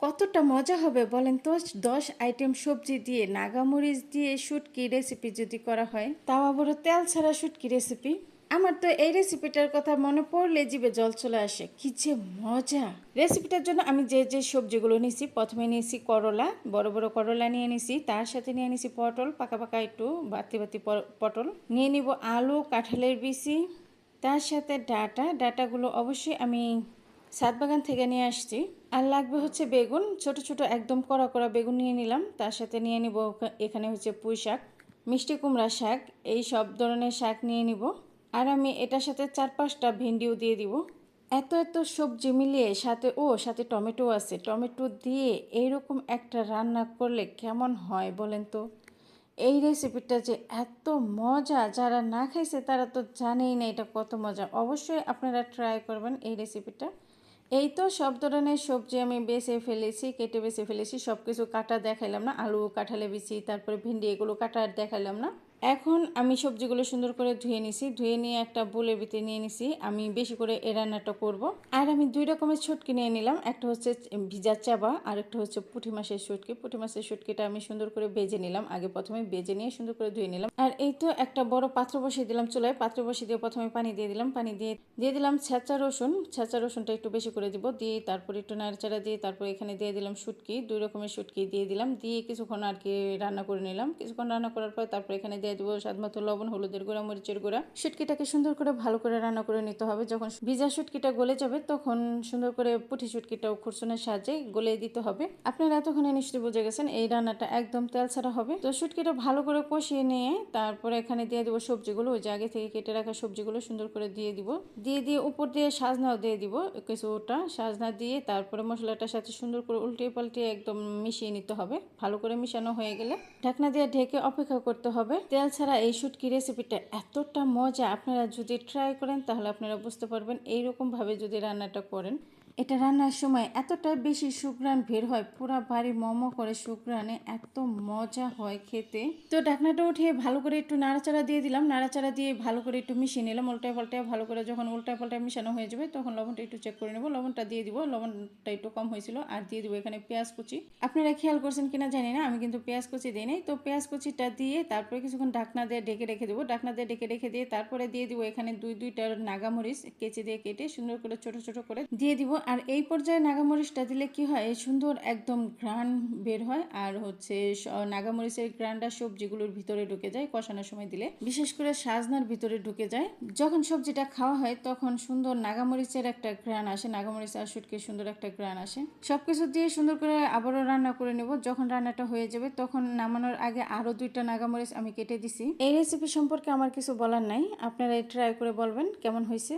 কতটা মজা হবে বলেন তো 10 আইটেম সবজি দিয়ে নাগামরিচ দিয়ে শুটকি রেসিপি যদি করা হয়, তাও আবার তেল ছাড়া শুটকি রেসিপি। আমার তো এই রেসিপিটার কথা মনে পড়লে জিভে জল চলে আসে, কি যে মজা। রেসিপিটার জন্য আমি যে যে সবজিগুলো নিয়েছি, প্রথমে নিয়েছি করলা, বড় বড় করলা নিয়ে নিয়েছি, তার সাথে নিয়ে নিয়েছি পটল, পাকা পাকা একটু বাতি বাতি পটল নিয়ে নিব, আলু, কাঁঠালের বিচি, তার সাথে ডাটাগুলো অবশ্যই আমি ছাদ বাগান থেকে নিয়ে আসছি। আর লাগবে হচ্ছে বেগুন, ছোট ছোট একদম কড়া কড়া বেগুন নিয়ে নিলাম। তার সাথে নিয়ে নিব এখানে হচ্ছে পুঁই শাক, মিষ্টি কুমড়া শাক, এই সব ধরনের শাক নিয়ে নিব। আর আমি এটার সাথে 4-5টা ভেন্ডিও দিয়ে দিব। এত এত সবজি মিলিয়ে সাথে টমেটো আছে, টমেটো দিয়ে এইরকম একটা রান্না করলে কেমন হয় বলেন তো। এই রেসিপিটা যে এত মজা, যারা না খাইছে তারা তো জানেই না এটা কত মজা। অবশ্যই আপনারা ট্রাই করবেন এই রেসিপিটা। এই তো সব ধরনের সবজি আমি কেটে বেছে ফেলেছি, সব কিছু কাটা দেখাইলাম না, আলু, কাঁঠালে বিচি, তারপরে ভিন্ডি, এগুলো কাটা আর দেখাইলাম না। এখন আমি সবজিগুলো সুন্দর করে ধুয়ে নিছি, ধুয়ে নিয়ে একটা বোলের ভিতরে নিয়ে নিছি। আমি বেশি করে এই রান্নাটা করব। আর আমি 2 রকমের শুটকি নিয়ে নিলাম, একটা হচ্ছে ভিজা চাবা আর একটা হচ্ছে পুঁটি মাছের শুটকি। পুঁটি মাছের শুটকিটা আমি সুন্দর করে ভেজে নিলাম, আগে প্রথমে ভেজে নিয়ে সুন্দর করে ধুয়ে নিলাম। আর এই তো একটা বড় পাত্র বসিয়ে দিলাম চুলায়, পাত্র বসিয়ে দিয়ে প্রথমে পানি দিয়ে দিলাম, পানি দিয়ে দিলাম ছেঁচা রসুনটা একটু বেশি করে দিব, দিয়ে তারপর একটু নাড়াচাড়া দিয়ে তারপর এখানে দিয়ে দিলাম শুটকি, 2 রকমের শুটকি দিয়ে দিলাম, দিয়ে কিছুক্ষণ আর কি রান্না করে নিলাম। কিছুক্ষণ রান্না করার পর তারপর এখানে দিয়ে দিব স্বাদমতো লবণ, হলুদের গুঁড়া, মরিচের গুঁড়া। শুটকিটাকে সুন্দর করে ভালো করে রান্না করে নিতে হবে। যখন ভিজা শুটকিটা গলে যাবে তখন সুন্দর করে পুঁটি শুটকিটাও খুরসুনের সাহায্যে গলে দিতে হবে। আপনারা এতক্ষণে নিশ্চয়ই বুঝে গেছেন এই রান্নাটা একদম তেল ছাড়া হবে। তো শুটকিটা ভালো করে কষিয়ে নিয়ে তারপরে এখানে দিয়ে দিব সবজিগুলো, ওই যে আগে থেকে কেটে রাখা সবজিগুলো সুন্দর করে দিয়ে দিব, দিয়ে উপর দিয়ে সাজনাও দিয়ে দিব কিছুটা, সাজনা দিয়ে তারপরে মশলাটার সাথে সুন্দর করে উল্টিয়ে পাল্টিয়ে একদম মিশিয়ে নিতে হবে। ভালো করে মিশানো হয়ে গেলে ঢাকনা দিয়ে ঢেকে অপেক্ষা করতে হবে। তেল ছাড়া এই শুটকি রেসিপিটা এতটা মজা, আপনারা যদি ট্রাই করেন তাহলে আপনারা বুঝতে পারবেন। এইরকম ভাবে যদি রান্নাটা করেন, এটা রান্নার সময় এতটা বেশি সুঘ্রাণ বের হয়, পুরা বাড়ি মম করে সুঘ্রাণে, এত মজা হয় খেতে। তো ঢাকনাটা উঠিয়ে ভালো করে একটু নাড়াচাড়া দিয়ে দিলাম, নাড়াচাড়া দিয়ে ভালো করে একটু মিশিয়ে নিলাম উল্টায় পাল্টায়। ভালো করে যখন উল্টায় পাল্টায় মিশানো হয়ে যাবে তখন লবণটা একটু চেক করে নেব, লবণটা দিয়ে দিব, লবণটা একটু কম হয়েছিল। আর দিয়ে দিব এখানে পেঁয়াজ কুচি। আপনারা খেয়াল করছেন কিনা জানি না, আমি কিন্তু পেঁয়াজ কুচি দিই নাই। তো পেঁয়াজ কুচিটা দিয়ে তারপরে কিছুক্ষণ ঢাকনা দিয়ে ঢেকে রেখে দেবো, ঢাকনা দিয়ে ঢেকে রেখে দিয়ে তারপরে দিয়ে দিব এখানে দুইটা নাগামরিচ কেচি দিয়ে কেটে সুন্দর করে ছোট ছোট করে দিয়ে দিব। আর এই পর্যায়ে নাগামরিচটা দিলে কি হয়, সুন্দর একদম ঘ্রাণ বের হয়। আর হচ্ছে নাগামরিচের ঘ্রাণটা সবজিগুলোর ভিতরে ঢুকে যায়, কষানোর সময় দিলে বিশেষ করে সাজনার ভিতরে ঢুকে যায়। যখন সবজিটা খাওয়া হয় তখন সুন্দর নাগামরিচের একটা ঘ্রাণ আসে, নাগামরিচ আর শুটকির সুন্দর একটা ঘ্রাণ আসে। সবকিছু দিয়ে সুন্দর করে আবারও রান্না করে নেব। যখন রান্নাটা হয়ে যাবে তখন নামানোর আগে আরো 2টা নাগামরিচ আমি কেটে দিছি। এই রেসিপি সম্পর্কে আমার কিছু বলার নাই, আপনারা ট্রাই করে বলবেন কেমন হয়েছে।